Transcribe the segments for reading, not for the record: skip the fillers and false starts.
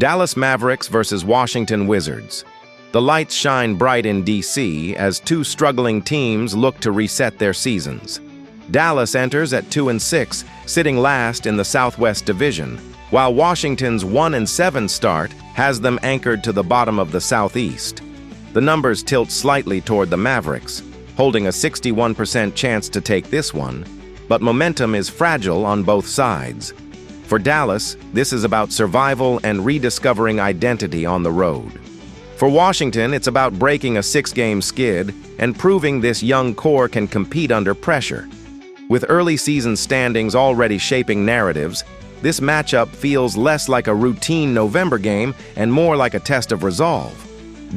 Dallas Mavericks versus Washington Wizards. The lights shine bright in DC as two struggling teams look to reset their seasons. Dallas enters at 2-6, sitting last in the Southwest Division, while Washington's 1-7 start has them anchored to the bottom of the Southeast. The numbers tilt slightly toward the Mavericks, holding a 61% chance to take this one, but momentum is fragile on both sides. For Dallas, this is about survival and rediscovering identity on the road. For Washington, it's about breaking a 6-game skid and proving this young core can compete under pressure. With early season standings already shaping narratives, this matchup feels less like a routine November game and more like a test of resolve.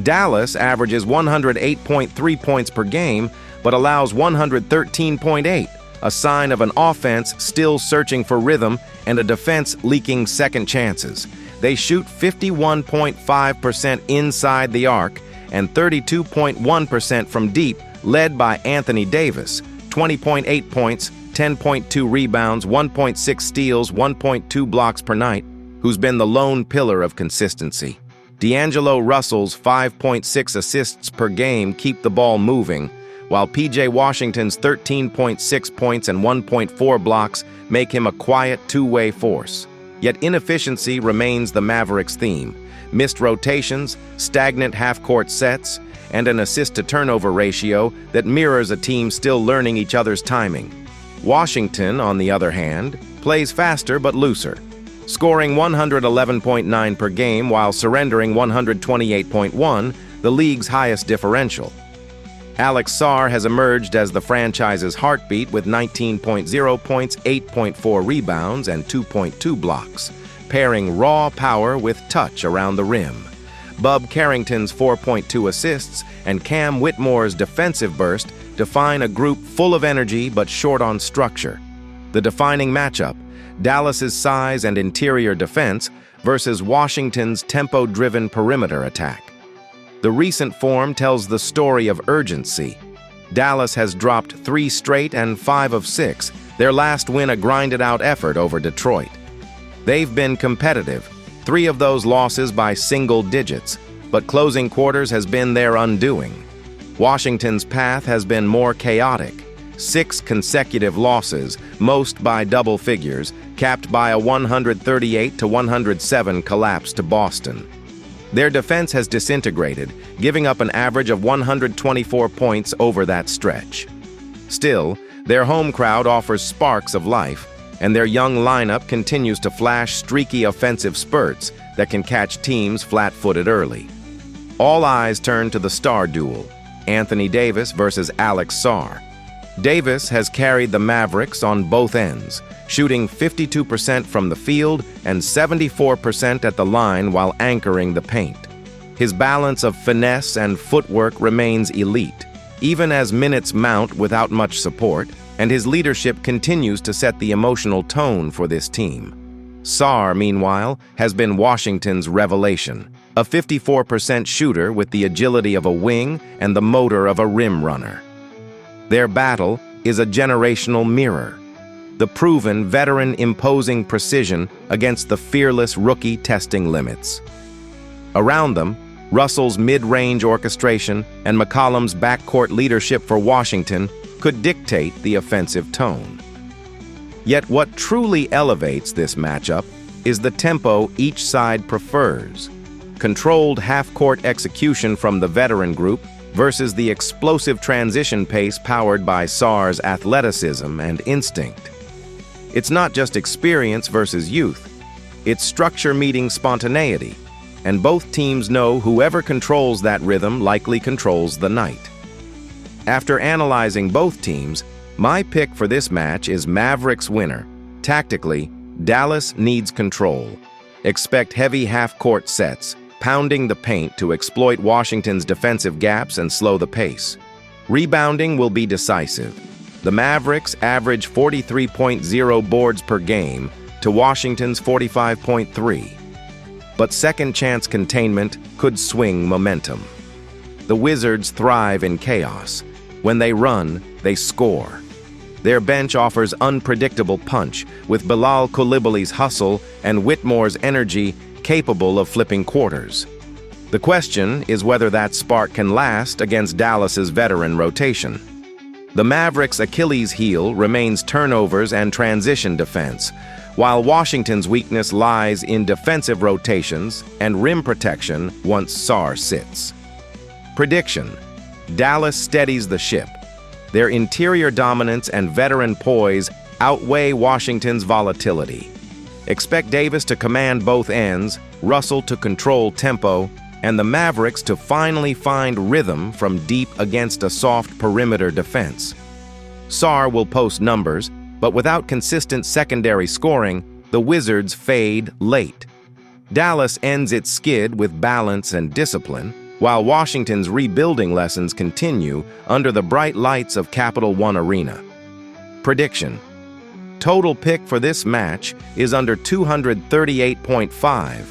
Dallas averages 108.3 points per game, but allows 113.8, a sign of an offense still searching for rhythm and a defense leaking second chances. They shoot 51.5% inside the arc and 32.1% from deep, led by Anthony Davis, 20.8 points, 10.2 rebounds, 1.6 steals, 1.2 blocks per night, who's been the lone pillar of consistency. D'Angelo Russell's 5.6 assists per game keep the ball moving, while P.J. Washington's 13.6 points and 1.4 blocks make him a quiet two-way force. Yet inefficiency remains the Mavericks' theme. Missed rotations, stagnant half-court sets, and an assist-to-turnover ratio that mirrors a team still learning each other's timing. Washington, on the other hand, plays faster but looser, scoring 111.9 per game while surrendering 128.1, the league's highest differential. Alex Sarr has emerged as the franchise's heartbeat with 19.0 points, 8.4 rebounds, and 2.2 blocks, pairing raw power with touch around the rim. Bub Carrington's 4.2 assists and Cam Whitmore's defensive burst define a group full of energy but short on structure. The defining matchup, Dallas's size and interior defense versus Washington's tempo-driven perimeter attack. The recent form tells the story of urgency. Dallas has dropped 3 straight and 5 of 6, their last win a grinded-out effort over Detroit. They've been competitive, 3 of those losses by single digits, but closing quarters has been their undoing. Washington's path has been more chaotic. 6 consecutive losses, most by double figures, capped by a 138-107 collapse to Boston. Their defense has disintegrated, giving up an average of 124 points over that stretch. Still, their home crowd offers sparks of life, and their young lineup continues to flash streaky offensive spurts that can catch teams flat-footed early. All eyes turn to the star duel, Anthony Davis versus Alex Sarr. Davis has carried the Mavericks on both ends, shooting 52% from the field and 74% at the line while anchoring the paint. His balance of finesse and footwork remains elite, even as minutes mount without much support, and his leadership continues to set the emotional tone for this team. Sarr, meanwhile, has been Washington's revelation, a 54% shooter with the agility of a wing and the motor of a rim runner. Their battle is a generational mirror, the proven veteran imposing precision against the fearless rookie testing limits. Around them, Russell's mid-range orchestration and McCollum's backcourt leadership for Washington could dictate the offensive tone. Yet what truly elevates this matchup is the tempo each side prefers. Controlled half-court execution from the veteran group versus the explosive transition pace powered by Sarr's athleticism and instinct. It's not just experience versus youth, it's structure meeting spontaneity, and both teams know whoever controls that rhythm likely controls the night. After analyzing both teams, my pick for this match is Mavericks winner. Tactically, Dallas needs control. Expect heavy half-court sets, pounding the paint to exploit Washington's defensive gaps and slow the pace. Rebounding will be decisive. The Mavericks average 43.0 boards per game to Washington's 45.3. But second-chance containment could swing momentum. The Wizards thrive in chaos. When they run, they score. Their bench offers unpredictable punch, with Bilal Coulibaly's hustle and Whitmore's energy capable of flipping quarters. The question is whether that spark can last against Dallas's veteran rotation. The Mavericks' Achilles heel remains turnovers and transition defense, while Washington's weakness lies in defensive rotations and rim protection once Sarr sits. Prediction: Dallas steadies the ship. Their interior dominance and veteran poise outweigh Washington's volatility. Expect Davis to command both ends, Russell to control tempo, and the Mavericks to finally find rhythm from deep against a soft perimeter defense. Sarr will post numbers, but without consistent secondary scoring, the Wizards fade late. Dallas ends its skid with balance and discipline, while Washington's rebuilding lessons continue under the bright lights of Capital One Arena. Prediction: total pick for this match is under 238.5.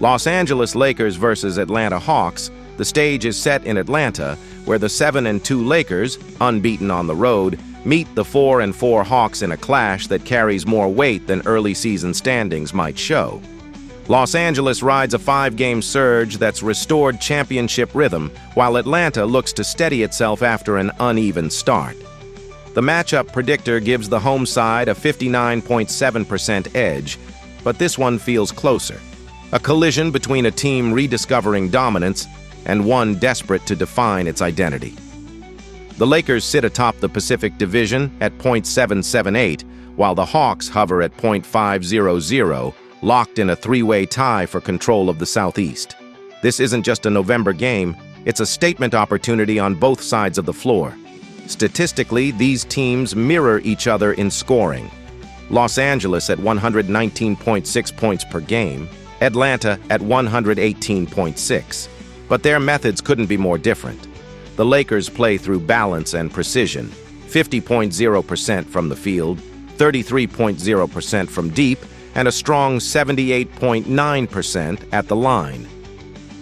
Los Angeles Lakers versus Atlanta Hawks. The stage is set in Atlanta, where the 7-2 Lakers, unbeaten on the road, meet the 4-4 Hawks in a clash that carries more weight than early season standings might show. Los Angeles rides a 5-game surge that's restored championship rhythm, while Atlanta looks to steady itself after an uneven start. The matchup predictor gives the home side a 59.7% edge, but this one feels closer. A collision between a team rediscovering dominance and one desperate to define its identity. The Lakers sit atop the Pacific Division at .778, while the Hawks hover at .500, locked in a three-way tie for control of the Southeast. This isn't just a November game, it's a statement opportunity on both sides of the floor. Statistically, these teams mirror each other in scoring. Los Angeles at 119.6 points per game, Atlanta at 118.6. But their methods couldn't be more different. The Lakers play through balance and precision, 50.0% from the field, 33.0% from deep, and a strong 78.9% at the line.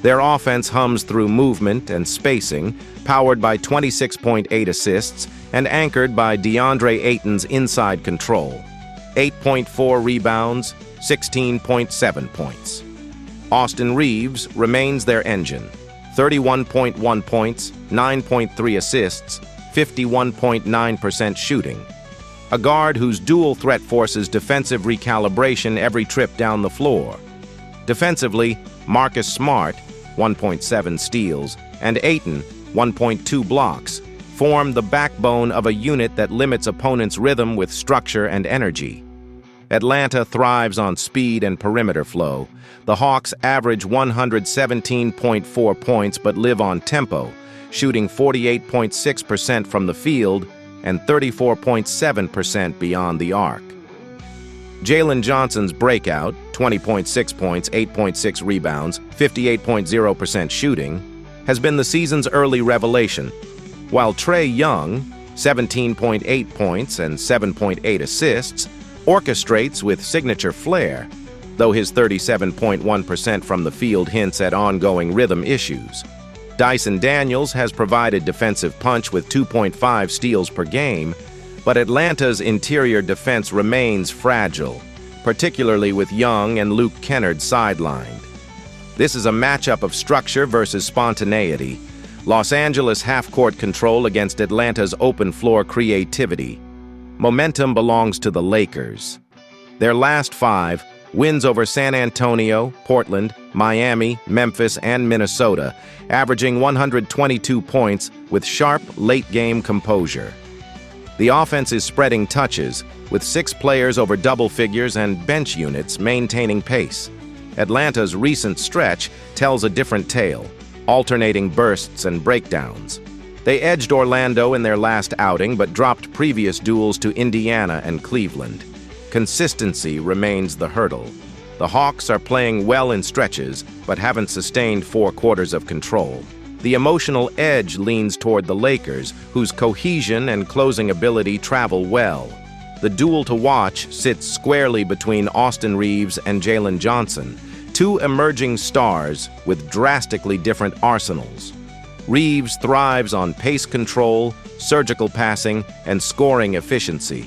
Their offense hums through movement and spacing, powered by 26.8 assists and anchored by DeAndre Ayton's inside control. 8.4 rebounds, 16.7 points. Austin Reeves remains their engine. 31.1 points, 9.3 assists, 51.9% shooting. A guard whose dual threat forces defensive recalibration every trip down the floor. Defensively, Marcus Smart, 1.7 steals, and Ayton, 1.2 blocks, form the backbone of a unit that limits opponents' rhythm with structure and energy. Atlanta thrives on speed and perimeter flow. The Hawks average 117.4 points but live on tempo, shooting 48.6% from the field and 34.7% beyond the arc. Jalen Johnson's breakout, 20.6 points, 8.6 rebounds, 58.0% shooting, has been the season's early revelation, while Trae Young, 17.8 points and 7.8 assists, orchestrates with signature flair, though his 37.1% from the field hints at ongoing rhythm issues. Dyson Daniels has provided defensive punch with 2.5 steals per game, but Atlanta's interior defense remains fragile, particularly with Young and Luke Kennard sidelined. This is a matchup of structure versus spontaneity. Los Angeles half-court control against Atlanta's open-floor creativity. Momentum belongs to the Lakers. Their last 5, wins over San Antonio, Portland, Miami, Memphis, and Minnesota, averaging 122 points with sharp late-game composure. The offense is spreading touches, with 6 players over double figures and bench units maintaining pace. Atlanta's recent stretch tells a different tale, alternating bursts and breakdowns. They edged Orlando in their last outing but dropped previous duels to Indiana and Cleveland. Consistency remains the hurdle. The Hawks are playing well in stretches but haven't sustained 4 quarters of control. The emotional edge leans toward the Lakers, whose cohesion and closing ability travel well. The duel to watch sits squarely between Austin Reeves and Jalen Johnson, 2 emerging stars with drastically different arsenals. Reeves thrives on pace control, surgical passing, and scoring efficiency.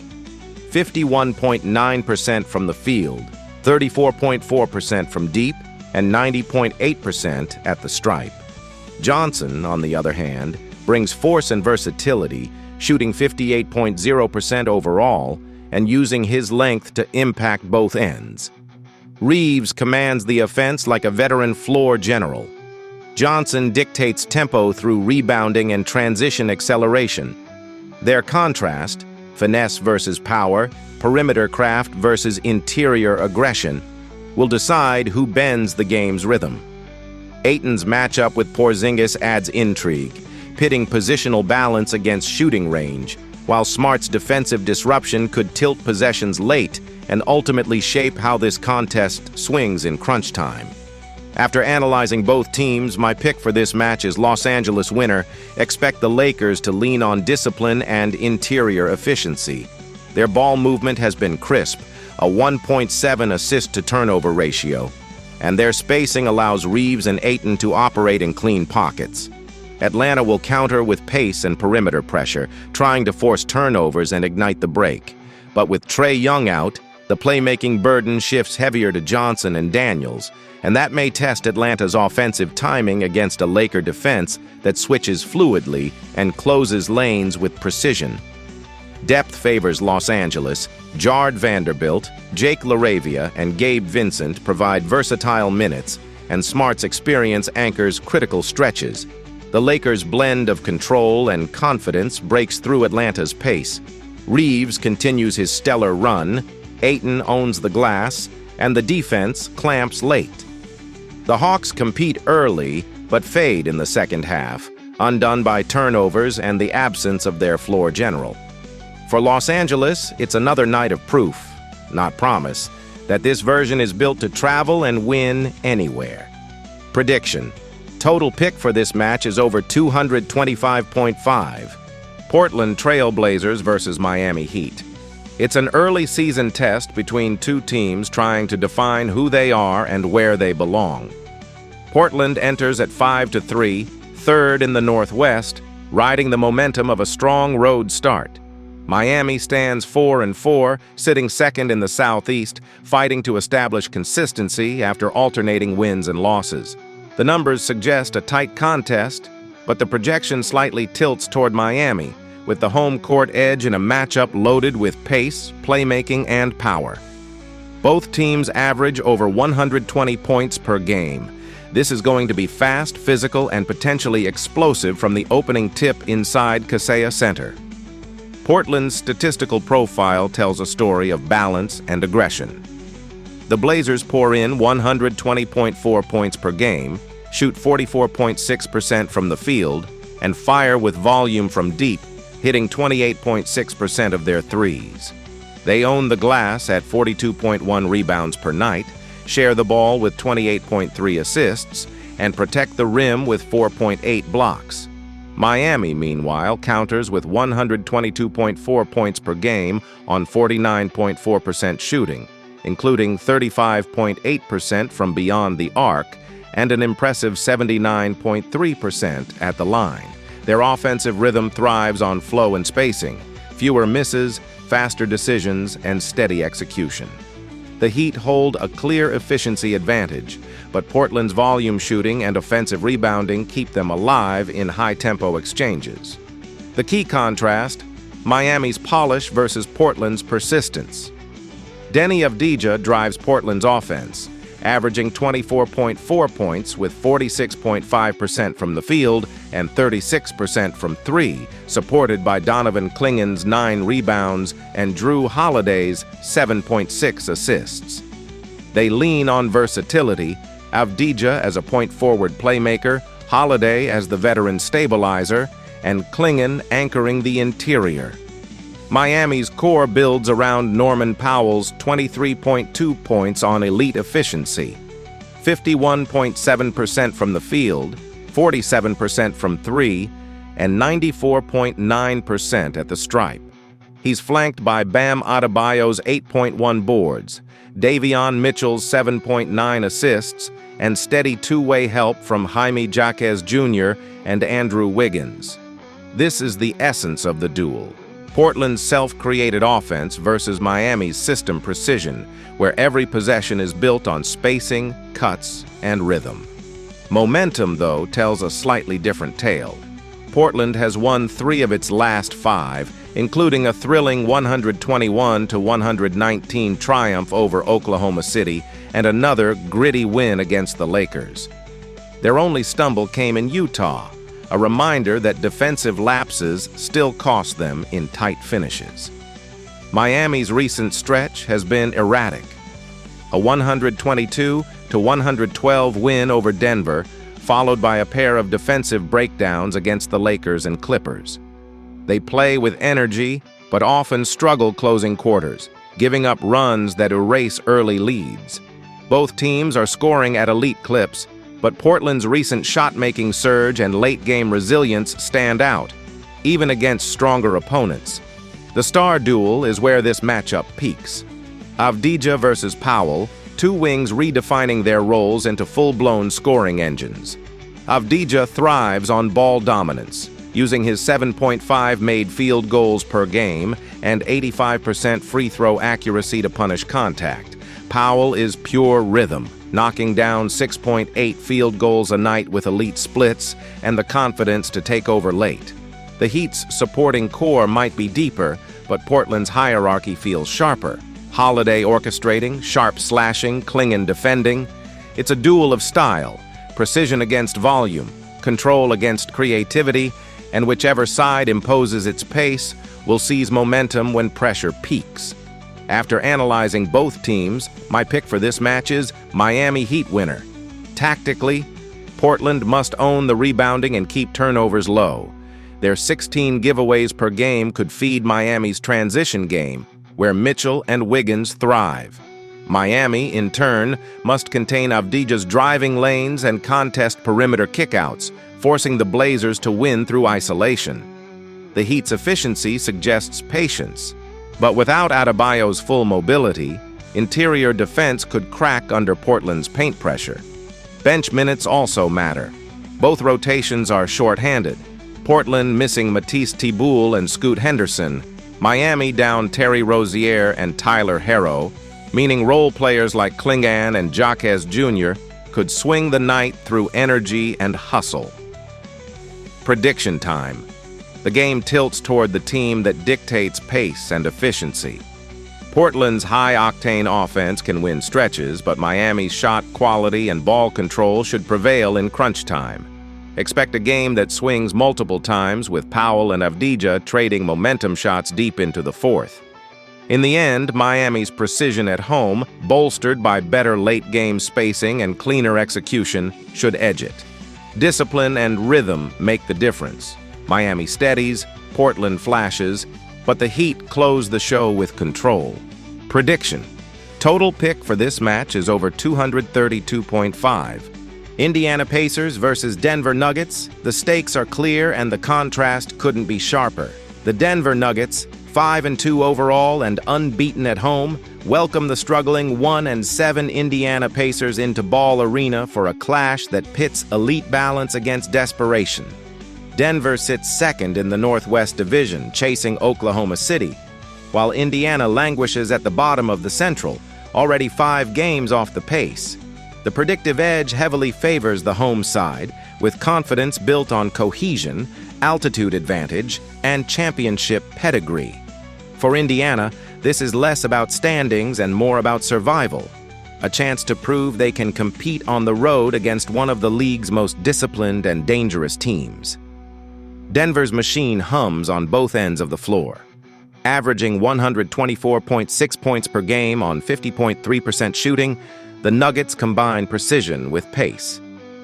51.9% from the field, 34.4% from deep, and 90.8% at the stripe. Johnson, on the other hand, brings force and versatility, shooting 58.0% overall and using his length to impact both ends. Reeves commands the offense like a veteran floor general. Johnson dictates tempo through rebounding and transition acceleration. Their contrast, finesse versus power, perimeter craft versus interior aggression, will decide who bends the game's rhythm. Ayton's matchup with Porzingis adds intrigue, pitting positional balance against shooting range, while Smart's defensive disruption could tilt possessions late and ultimately shape how this contest swings in crunch time. After analyzing both teams, my pick for this match is Los Angeles winner. Expect the Lakers to lean on discipline and interior efficiency. Their ball movement has been crisp, a 1.7 assist-to-turnover ratio, and their spacing allows Reeves and Ayton to operate in clean pockets. Atlanta will counter with pace and perimeter pressure, trying to force turnovers and ignite the break. But with Trae Young out, the playmaking burden shifts heavier to Johnson and Daniels, and that may test Atlanta's offensive timing against a Laker defense that switches fluidly and closes lanes with precision. Depth favors Los Angeles. Jared Vanderbilt, Jake LaRavia, and Gabe Vincent provide versatile minutes, and Smart's experience anchors critical stretches. The Lakers' blend of control and confidence breaks through Atlanta's pace. Reeves continues his stellar run, Ayton owns the glass, and the defense clamps late. The Hawks compete early, but fade in the second half, undone by turnovers and the absence of their floor general. For Los Angeles, it's another night of proof, not promise, that this version is built to travel and win anywhere. Prediction: total pick for this match is over 225.5. Portland Trail Blazers versus Miami Heat. It's an early season test between two teams trying to define who they are and where they belong. Portland enters at 5-3, third in the Northwest, riding the momentum of a strong road start. Miami stands 4-4, sitting second in the Southeast, fighting to establish consistency after alternating wins and losses. The numbers suggest a tight contest, but the projection slightly tilts toward Miami, with the home court edge in a matchup loaded with pace, playmaking, and power. Both teams average over 120 points per game. This is going to be fast, physical, and potentially explosive from the opening tip inside Kaseya Center. Portland's statistical profile tells a story of balance and aggression. The Blazers pour in 120.4 points per game, shoot 44.6% from the field, and fire with volume from deep, hitting 28.6% of their threes. They own the glass at 42.1 rebounds per night, share the ball with 28.3 assists, and protect the rim with 4.8 blocks. Miami, meanwhile, counters with 122.4 points per game on 49.4% shooting, including 35.8% from beyond the arc and an impressive 79.3% at the line. Their offensive rhythm thrives on flow and spacing, fewer misses, faster decisions, and steady execution. The Heat hold a clear efficiency advantage, but Portland's volume shooting and offensive rebounding keep them alive in high-tempo exchanges. The key contrast: Miami's polish versus Portland's persistence. Deni Avdija drives Portland's offense, averaging 24.4 points with 46.5% from the field and 36% from three, supported by Donovan Clingan's 9 rebounds and Drew Holiday's 7.6 assists. They lean on versatility, Avdija as a point-forward playmaker, Holiday as the veteran stabilizer, and Clingan anchoring the interior. Miami's core builds around Norman Powell's 23.2 points on elite efficiency, 51.7% from the field, 47% from three, and 94.9% at the stripe. He's flanked by Bam Adebayo's 8.1 boards, Davion Mitchell's 7.9 assists, and steady two-way help from Jaime Jaquez Jr. and Andrew Wiggins. This is the essence of the duel. Portland's self-created offense versus Miami's system precision, where every possession is built on spacing, cuts, and rhythm. Momentum, though, tells a slightly different tale. Portland has won 3 of its last 5, including a thrilling 121-119 triumph over Oklahoma City and another gritty win against the Lakers. Their only stumble came in Utah, a reminder that defensive lapses still cost them in tight finishes. Miami's recent stretch has been erratic. A 122-112 win over Denver, followed by a pair of defensive breakdowns against the Lakers and Clippers. They play with energy, but often struggle closing quarters, giving up runs that erase early leads. Both teams are scoring at elite clips, but Portland's recent shot-making surge and late-game resilience stand out, even against stronger opponents. The star duel is where this matchup peaks. Avdija versus Powell, 2 wings redefining their roles into full-blown scoring engines. Avdija thrives on ball dominance, using his 7.5 made field goals per game and 85% free throw accuracy to punish contact. Powell is pure rhythm, knocking down 6.8 field goals a night with elite splits and the confidence to take over late. The Heat's supporting core might be deeper, but Portland's hierarchy feels sharper. Holiday orchestrating, Sharp slashing, Klingon defending. It's a duel of style, precision against volume, control against creativity, and whichever side imposes its pace will seize momentum when pressure peaks. After analyzing both teams, my pick for this match is Miami Heat winner. Tactically, Portland must own the rebounding and keep turnovers low. Their 16 giveaways per game could feed Miami's transition game, where Mitchell and Wiggins thrive. Miami, in turn, must contain Avdija's driving lanes and contest perimeter kickouts, forcing the Blazers to win through isolation. The Heat's efficiency suggests patience, but without Adebayo's full mobility, interior defense could crack under Portland's paint pressure. Bench minutes also matter. Both rotations are short-handed. Portland missing Matisse Thybulle and Scoot Henderson, Miami down Terry Rozier and Tyler Herro, meaning role players like Klingon and Jaquez Jr. could swing the night through energy and hustle. Prediction time. The game tilts toward the team that dictates pace and efficiency. Portland's high-octane offense can win stretches, but Miami's shot quality and ball control should prevail in crunch time. Expect a game that swings multiple times, with Powell and Avdija trading momentum shots deep into the fourth. In the end, Miami's precision at home, bolstered by better late-game spacing and cleaner execution, should edge it. Discipline and rhythm make the difference. Miami steadies, Portland flashes, but the Heat close the show with control. Prediction. Total pick for this match is over 232.5. Indiana Pacers versus Denver Nuggets. The stakes are clear and the contrast couldn't be sharper. The Denver Nuggets, 5-2 overall and unbeaten at home, welcome the struggling 1-7 Indiana Pacers into Ball Arena for a clash that pits elite balance against desperation. Denver sits second in the Northwest Division, chasing Oklahoma City, while Indiana languishes at the bottom of the Central, already 5 games off the pace. The predictive edge heavily favors the home side, with confidence built on cohesion, altitude advantage, and championship pedigree. For Indiana, this is less about standings and more about survival, a chance to prove they can compete on the road against one of the league's most disciplined and dangerous teams. Denver's machine hums on both ends of the floor. Averaging 124.6 points per game on 50.3% shooting, the Nuggets combine precision with pace.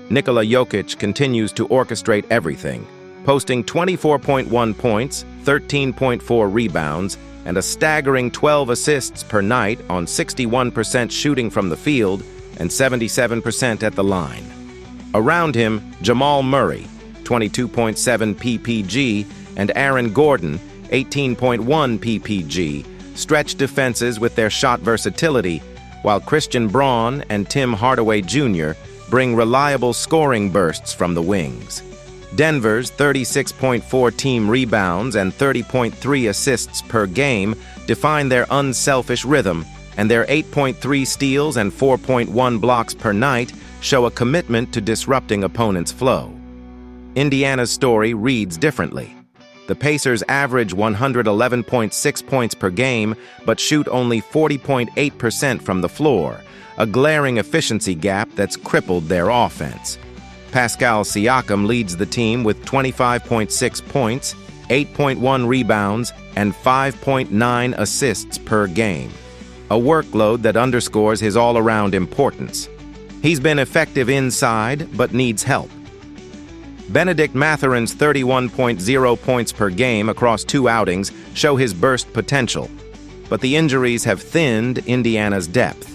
Nikola Jokic continues to orchestrate everything, posting 24.1 points, 13.4 rebounds, and a staggering 12 assists per night on 61% shooting from the field and 77% at the line. Around him, Jamal Murray, 22.7 ppg, and Aaron Gordon, 18.1 ppg, stretch defenses with their shot versatility, while Christian Braun and Tim Hardaway Jr. bring reliable scoring bursts from the wings. Denver's 36.4 team rebounds and 30.3 assists per game define their unselfish rhythm, and their 8.3 steals and 4.1 blocks per night show a commitment to disrupting opponents' flow. Indiana's story reads differently. The Pacers average 111.6 points per game, but shoot only 40.8% from the floor, a glaring efficiency gap that's crippled their offense. Pascal Siakam leads the team with 25.6 points, 8.1 rebounds, and 5.9 assists per game, a workload that underscores his all-around importance. He's been effective inside, but needs help. Benedict Mathurin's 31.0 points per game across 2 outings show his burst potential, but the injuries have thinned Indiana's depth.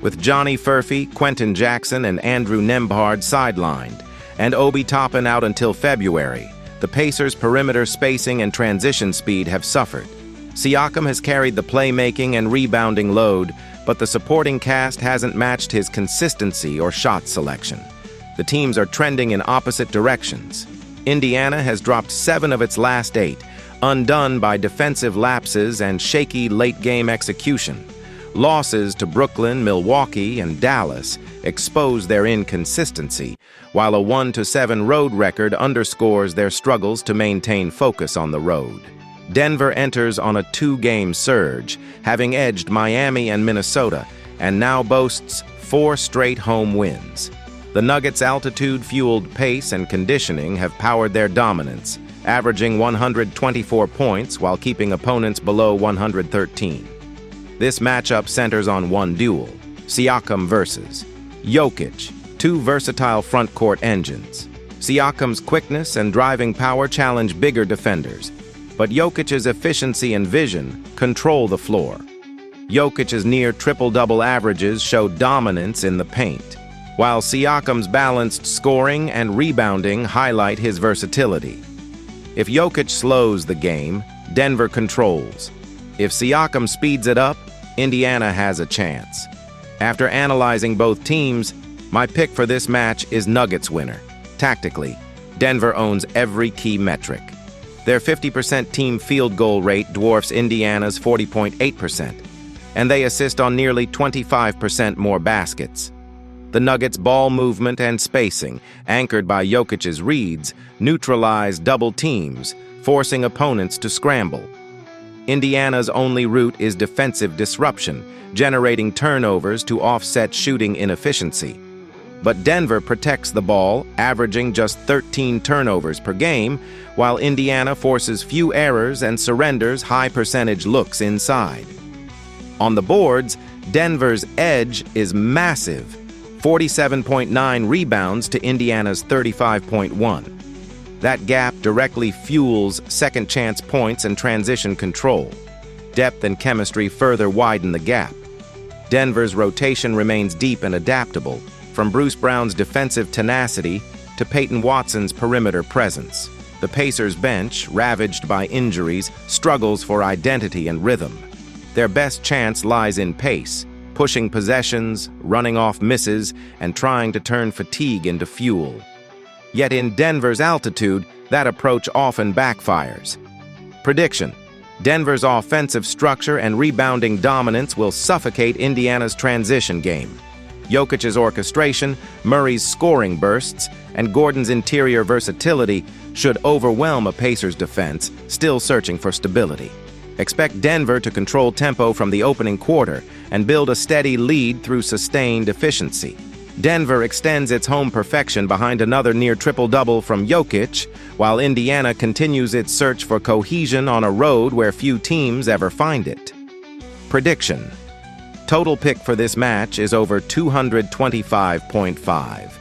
With Johnny Furphy, Quentin Jackson, and Andrew Nembhard sidelined, and Obi Toppin out until February, the Pacers' perimeter spacing and transition speed have suffered. Siakam has carried the playmaking and rebounding load, but the supporting cast hasn't matched his consistency or shot selection. The teams are trending in opposite directions. Indiana has dropped 7 of its last 8, undone by defensive lapses and shaky late-game execution. Losses to Brooklyn, Milwaukee, and Dallas expose their inconsistency, while a 1-7 road record underscores their struggles to maintain focus on the road. Denver enters on a 2-game surge, having edged Miami and Minnesota, and now boasts 4 straight home wins. The Nuggets' altitude-fueled pace and conditioning have powered their dominance, averaging 124 points while keeping opponents below 113. This matchup centers on one duel, Siakam versus Jokic, 2 versatile front-court engines. Siakam's quickness and driving power challenge bigger defenders, but Jokic's efficiency and vision control the floor. Jokic's near triple-double averages show dominance in the paint, while Siakam's balanced scoring and rebounding highlight his versatility. If Jokic slows the game, Denver controls. If Siakam speeds it up, Indiana has a chance. After analyzing both teams, my pick for this match is Nuggets winner. Tactically, Denver owns every key metric. Their 50% team field goal rate dwarfs Indiana's 40.8%, and they assist on nearly 25% more baskets. The Nuggets' ball movement and spacing, anchored by Jokic's reads, neutralize double teams, forcing opponents to scramble. Indiana's only route is defensive disruption, generating turnovers to offset shooting inefficiency. But Denver protects the ball, averaging just 13 turnovers per game, while Indiana forces few errors and surrenders high-percentage looks inside. On the boards, Denver's edge is massive, 47.9 rebounds to Indiana's 35.1. That gap directly fuels second-chance points and transition control. Depth and chemistry further widen the gap. Denver's rotation remains deep and adaptable, from Bruce Brown's defensive tenacity to Peyton Watson's perimeter presence. The Pacers' bench, ravaged by injuries, struggles for identity and rhythm. Their best chance lies in pace, pushing possessions, running off misses, and trying to turn fatigue into fuel. Yet in Denver's altitude, that approach often backfires. Prediction: Denver's offensive structure and rebounding dominance will suffocate Indiana's transition game. Jokic's orchestration, Murray's scoring bursts, and Gordon's interior versatility should overwhelm a Pacers defense still searching for stability. Expect Denver to control tempo from the opening quarter and build a steady lead through sustained efficiency. Denver extends its home perfection behind another near triple-double from Jokic, while Indiana continues its search for cohesion on a road where few teams ever find it. Prediction: total pick for this match is over 225.5.